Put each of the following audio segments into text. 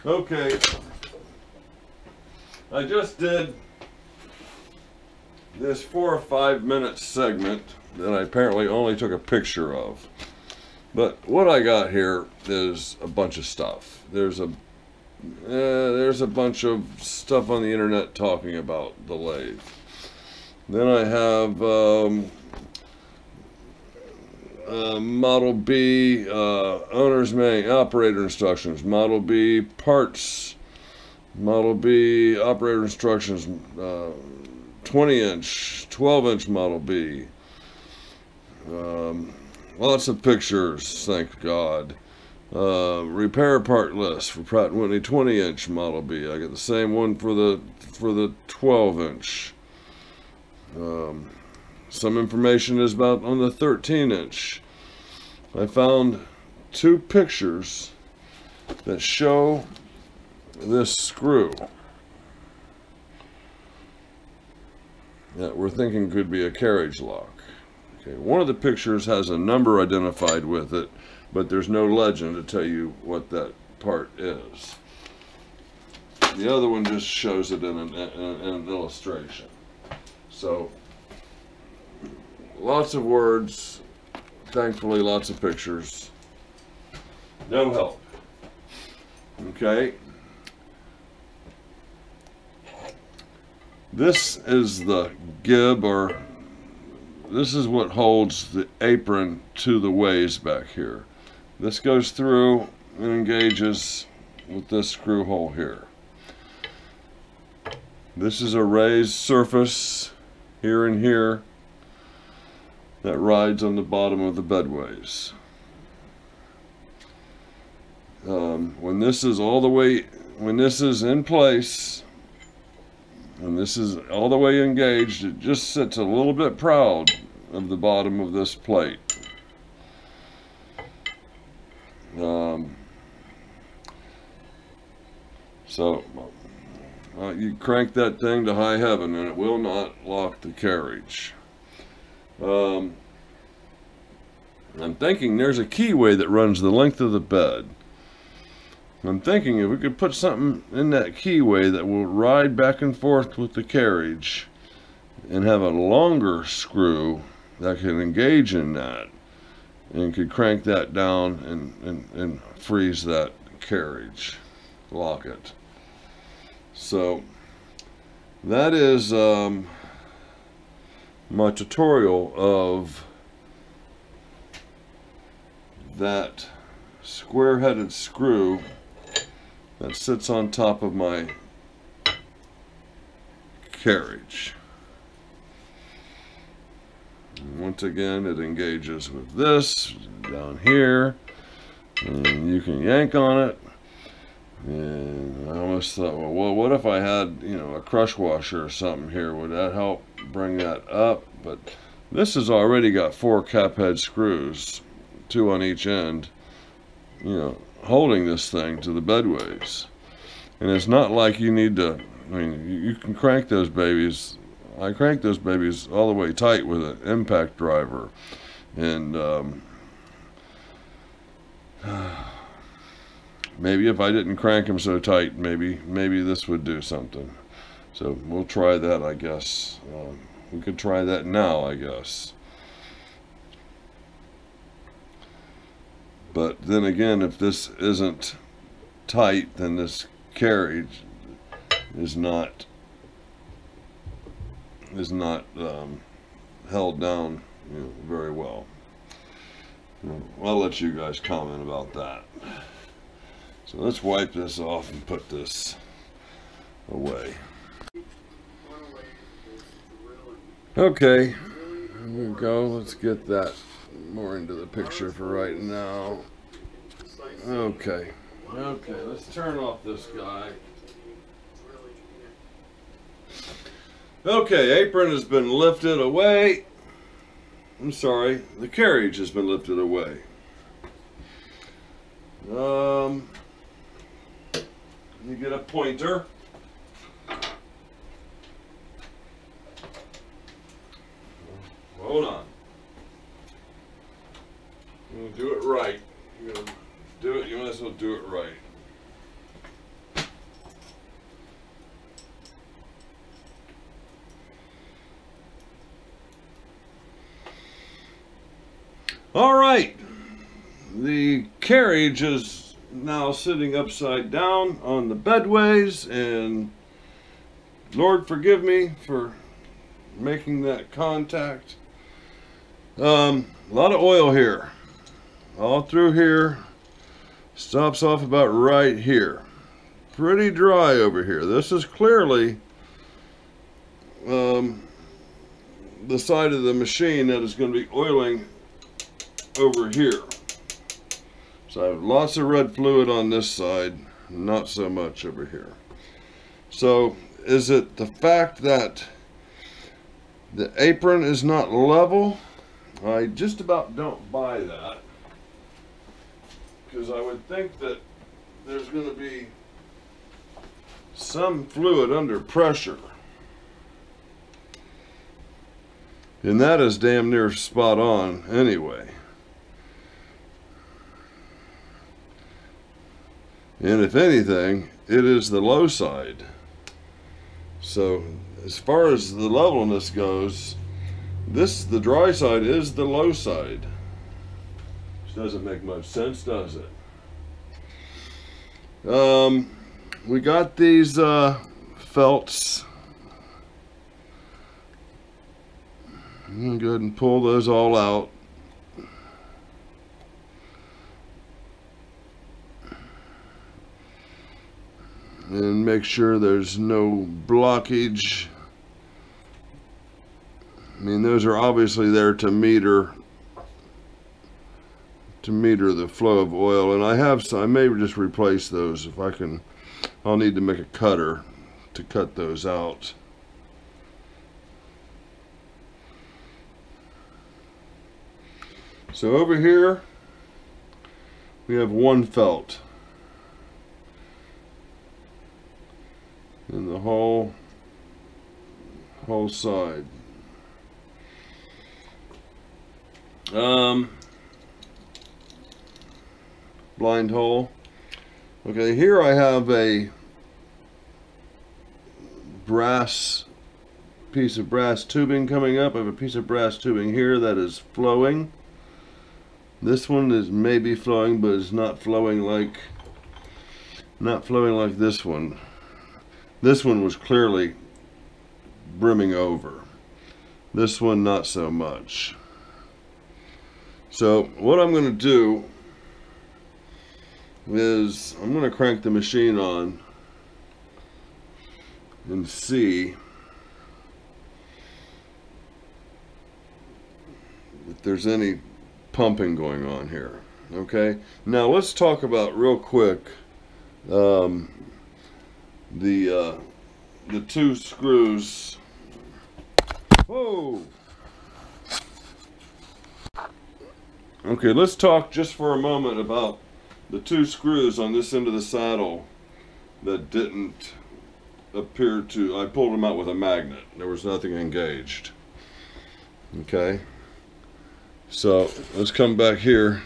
Okay, I just did this 4 or 5 minute segment that I apparently only took a picture of. But what I got here is a bunch of stuff. There's a bunch of stuff on the internet talking about the lathe. Then I have Model B, owner's manual, operator instructions, Model B parts, Model B operator instructions, 20-inch, 12-inch Model B. Lots of pictures, thank God. Repair part list for Pratt & Whitney 20-inch Model B. I get the same one for the 12-inch. Some information is about on the 13-inch. I found 2 pictures that show this screw that we're thinking could be a carriage lock. Okay, one of the pictures has a number identified with it, but there's no legend to tell you what that part is. The other one just shows it in an illustration. So, lots of words, thankfully lots of pictures, no help. Okay. This is the gib, or this is what holds the apron to the ways back here. This goes through and engages with this screw hole here. This is a raised surface here and here that rides on the bottom of the bedways. When this is in place, and this is all the way engaged, it just sits a little bit proud of the bottom of this plate. So you crank that thing to high heaven and it will not lock the carriage. I'm thinking there's a keyway that runs the length of the bed. I'm thinking if we could put something in that keyway that will ride back and forth with the carriage and have a longer screw that can engage in that and could crank that down and freeze that carriage, lock it. So that is my tutorial of that square-headed screw that sits on top of my carriage. And once again, it engages with this down here, and you can yank on it. And I almost thought, well, what if I had, a crush washer or something here? Would that help bring that up? But this has already got 4 cap head screws, 2 on each end, holding this thing to the bedways. And it's not like you need to, you can crank those babies. I crank those babies all the way tight with an impact driver. And maybe if I didn't crank them so tight, maybe this would do something. So we'll try that, I guess. We could try that now, I guess. But then again, if this isn't tight, then this carriage is not held down very well. I'll let you guys comment about that. So let's wipe this off and put this away. Okay, here we go. Let's get that more into the picture for right now. Okay, let's turn off this guy. Okay, apron has been lifted away. I'm sorry, the carriage has been lifted away. You get a pointer. Hold on. You're gonna do it right. You're gonna do it, you might as well do it right. All right, the carriage is now sitting upside down on the bedways, and Lord forgive me for making that contact. A lot of oil here, all through here, stops off about right here. Pretty dry over here. This is clearly the side of the machine that is going to be oiling over here. So I have lots of red fluid on this side, not so much over here. So is it the fact that the apron is not level? I just about don't buy that, because I would think that there's going to be some fluid under pressure. And that is damn near spot on anyway. And if anything, it is the low side. So as far as the levelness goes, the dry side is the low side. Which doesn't make much sense, does it? We got these felts. I'm going to go ahead and pull those all out. And make sure there's no blockage. I mean, those are obviously there to meter the flow of oil, and I may just replace those if I can. I'll need to make a cutter to cut those out. So over here we have one felt in the whole side. Blind hole. Okay, here I have a piece of brass tubing coming up. I have a piece of brass tubing here that is flowing. This one is maybe flowing, but it's not flowing like this one. This one was clearly brimming over. This one not so much. So what I'm going to do is I'm going to crank the machine on and see if there's any pumping going on here. Okay, now let's talk about real quick the two screws. Whoa. Okay, let's talk just for a moment about the two screws on this end of the saddle that didn't appear to, I pulled them out with a magnet. There was nothing engaged. Okay, so let's come back here.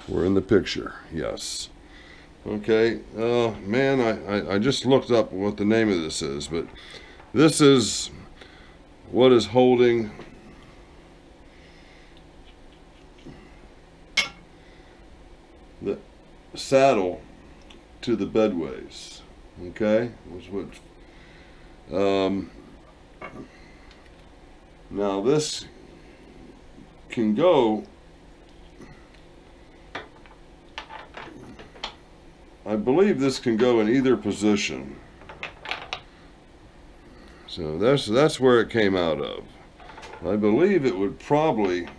We're in the picture, yes. Okay, man, I just looked up what the name of this is, but this is what is holding the saddle to the bedways. Okay, now this can go, I believe this can go in either position. So that's where it came out of. I believe it would probably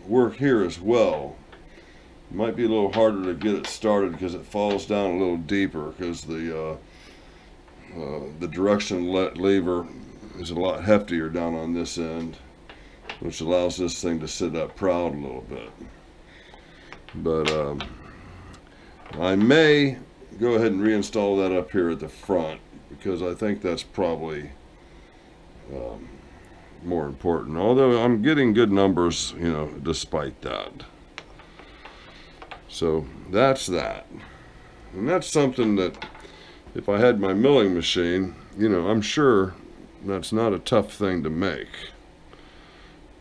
work here as well. It might be a little harder to get it started because it falls down a little deeper, because the direction lever is a lot heftier down on this end, which allows this thing to sit up proud a little bit. But I may go ahead and reinstall that up here at the front, because I think that's probably more important, although I'm getting good numbers, you know, despite that. So that's that, and that's something that if I had my milling machine, you know, I'm sure that's not a tough thing to make.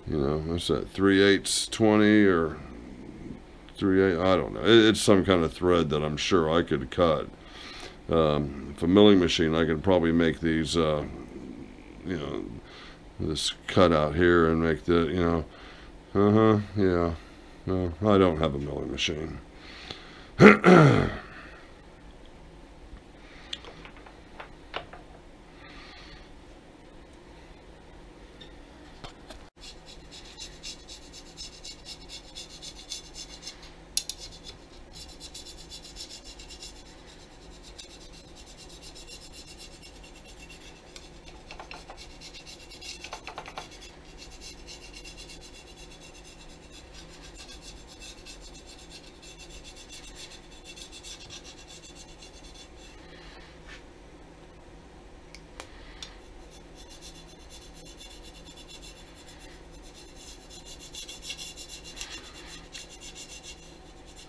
You know, what's that, 3/8 20 or 3/8? I don't know. It's some kind of thread that I'm sure I could cut. If a milling machine, I could probably make these, you know, this cut out here and make the, you know, yeah. No, I don't have a milling machine.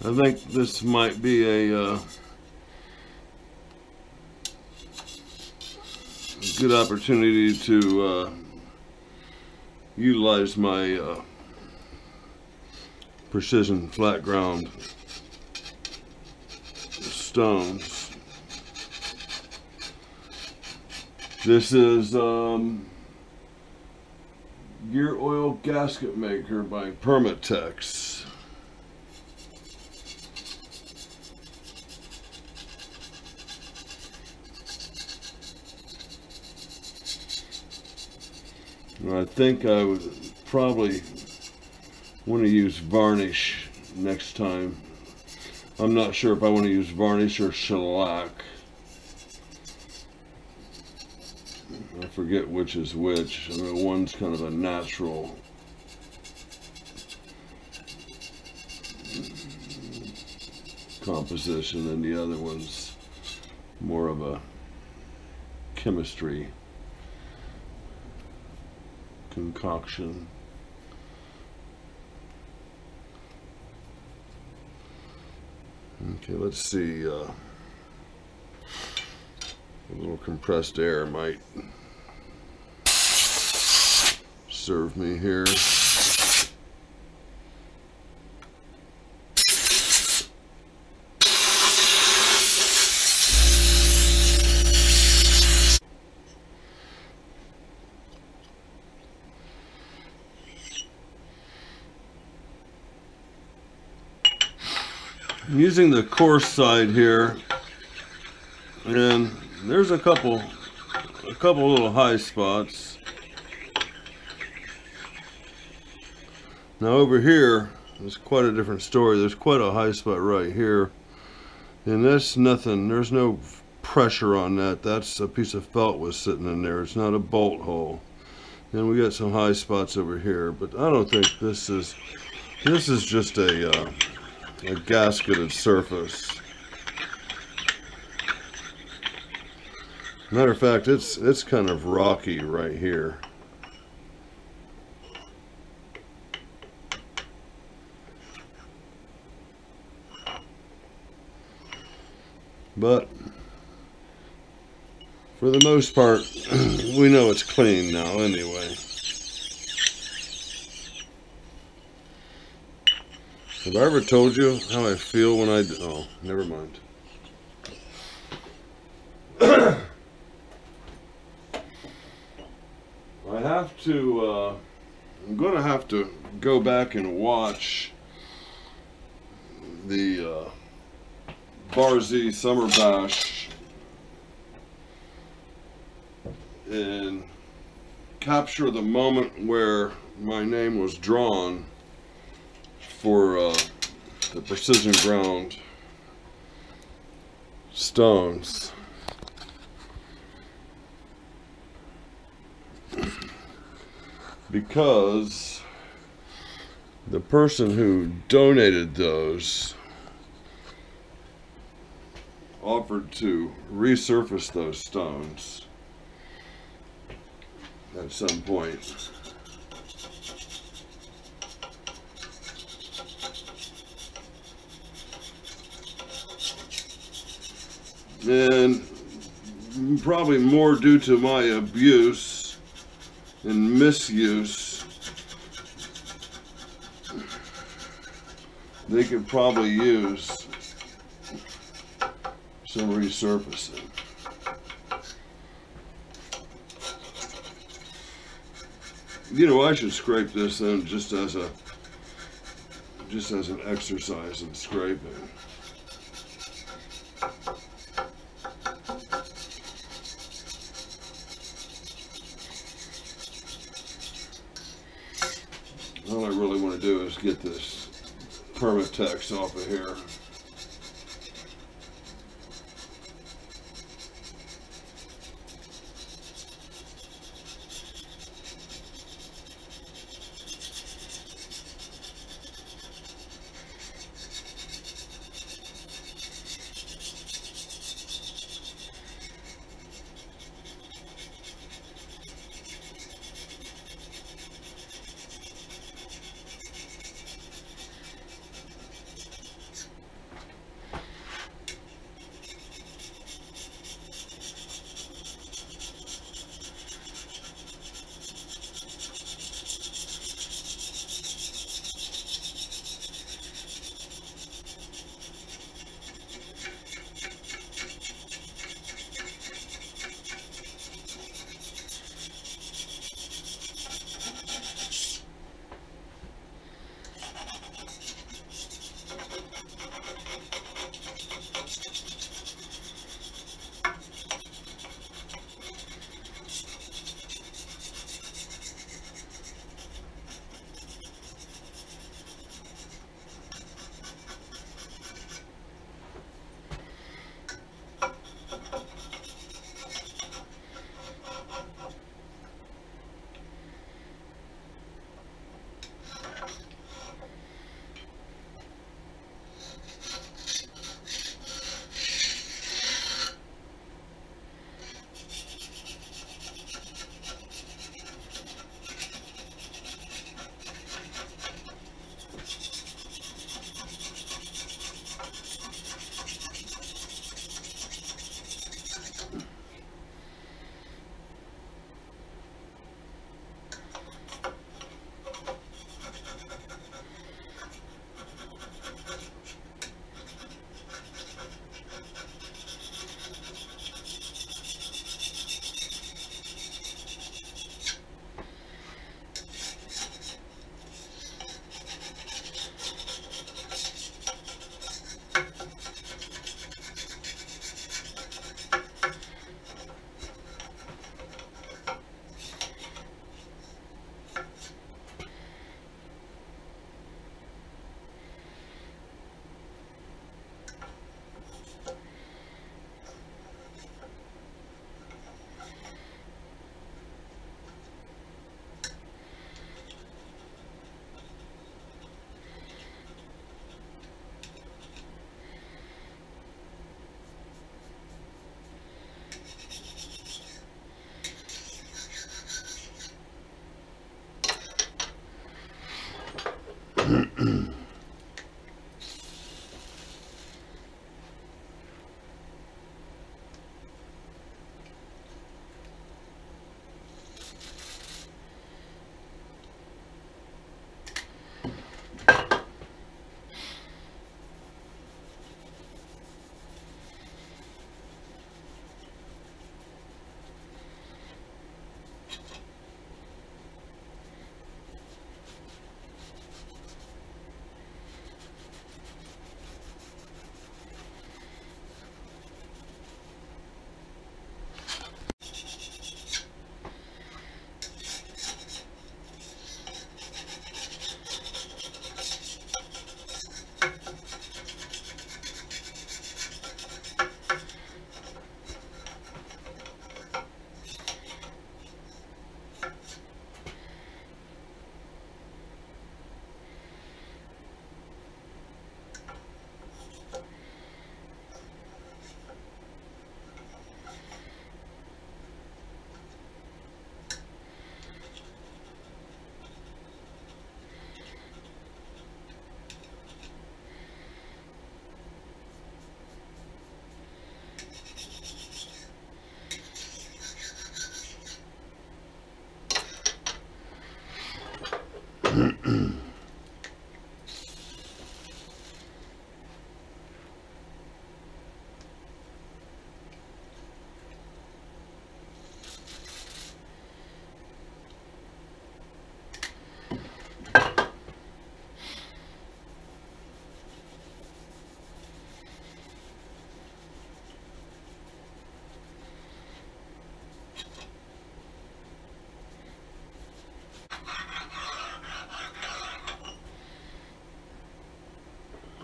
I think this might be a good opportunity to utilize my precision flat ground stones. This is Gear Oil Gasket Maker by Permatex. I think I would probably want to use varnish next time. I'm not sure if I want to use varnish or shellac. I forget which is which. I mean, one's kind of a natural composition and the other one's more of a chemistry concoction. Okay, let's see. A little compressed air might serve me here. I'm using the coarse side here, and there's a couple little high spots. Now over here, there's quite a different story. There's quite a high spot right here, and that's nothing. There's no pressure on that. That's a piece of felt was sitting in there. It's not a bolt hole. And we got some high spots over here, but I don't think this is just a gasketed surface. Matter of fact, it's kind of rocky right here. But for the most part, we know it's clean now anyway. Have I ever told you how I feel when I... Oh, never mind. I have to... I'm going to have to go back and watch the Bar Z Summer Bash and capture the moment where my name was drawn for the precision ground stones. Because the person who donated those offered to resurface those stones at some point. And probably more due to my abuse in misuse, they could probably use some resurfacing. You know, I should scrape this in just as an exercise in scraping. All I really want to do is get this Permatex off of here.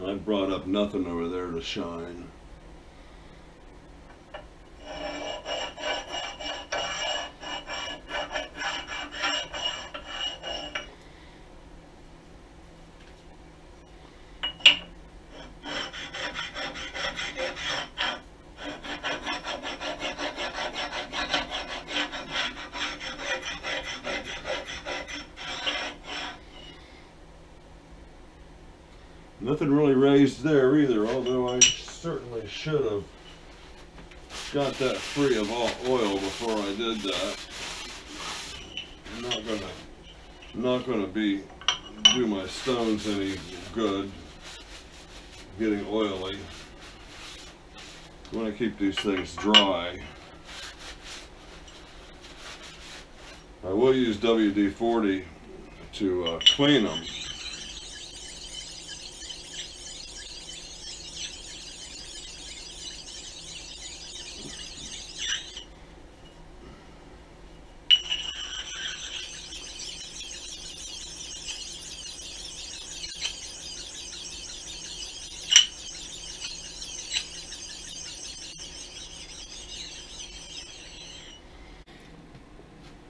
I brought up nothing over there to shine. Nothing really raised there either, although I certainly should have got that free of all oil before I did that. Not gonna do my stones any good getting oily. I want to keep these things dry. I will use WD-40 to clean them.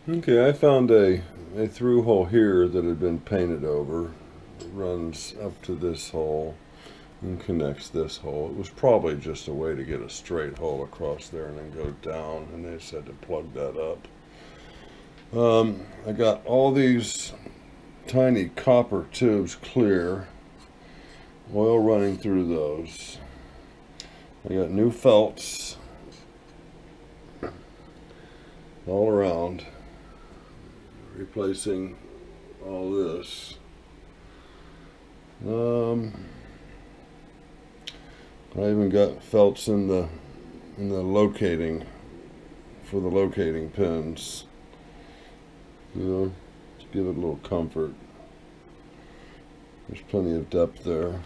Okay, I found a through hole here that had been painted over. It runs up to this hole and connects this hole. It was probably just a way to get a straight hole across there and then go down, and they said to plug that up. I got all these tiny copper tubes clear, oil running through those. I got new felts all around, replacing all this. I even got felts in the locating, for the locating pins, you know, to give it a little comfort. There's plenty of depth there.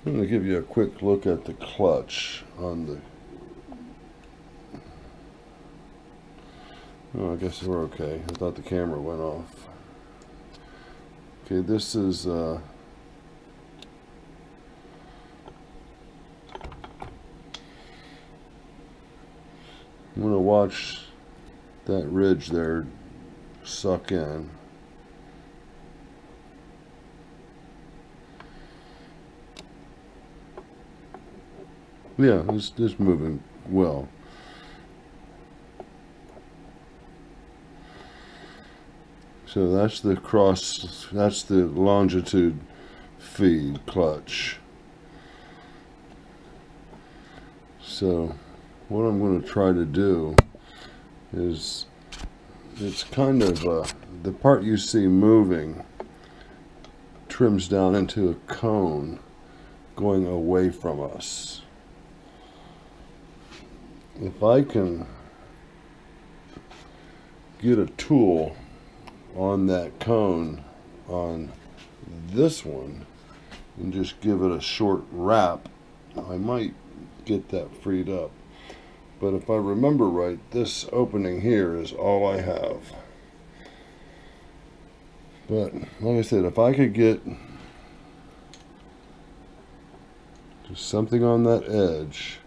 I'm going to give you a quick look at the clutch on the... Oh, I guess we're okay. I thought the camera went off. Okay, this is I'm going to watch that ridge there suck in. Yeah, it's moving well. So that's the cross, that's the longitude feed clutch. So what I'm going to try to do is, it's kind of, the part you see moving trims down into a cone going away from us. If I can get a tool on that cone on this one and just give it a short wrap, I might get that freed up. But if I remember right, this opening here is all I have. But like I said, if I could get just something on that edge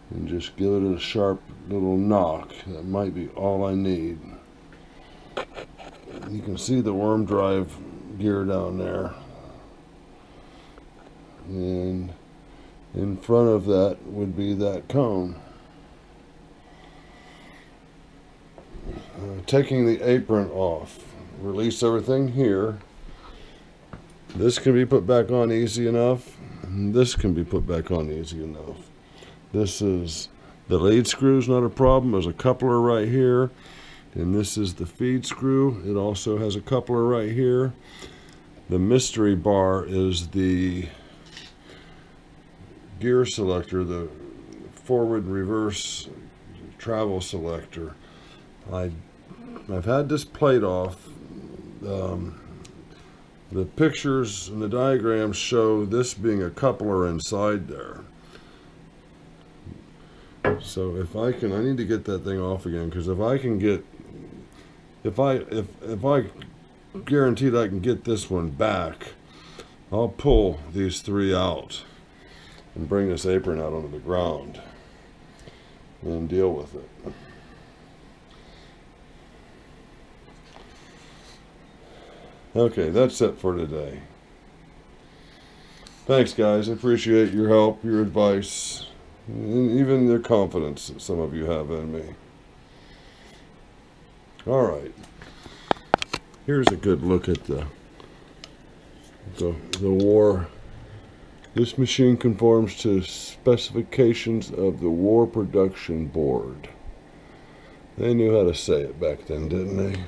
and just give it a sharp little knock, that might be all I need. You can see the worm drive gear down there, and in front of that would be that cone. Taking the apron off, release everything here. This can be put back on easy enough, and this can be put back on easy enough. This is the lead screw, is not a problem. There's a coupler right here. And this is the feed screw. It also has a coupler right here. The mystery bar is the gear selector, the forward and reverse travel selector. I've had this plate off. The pictures and the diagrams show this being a coupler inside there. So if I can, I need to get that thing off again, because if I can get, if I guaranteed I can get this one back, I'll pull these 3 out and bring this apron out onto the ground and deal with it. Okay, that's it for today. Thanks, guys. I appreciate your help, your advice, and even the confidence that some of you have in me. All right. Here's a good look at the war. This machine conforms to specifications of the War Production Board. They knew how to say it back then, didn't they?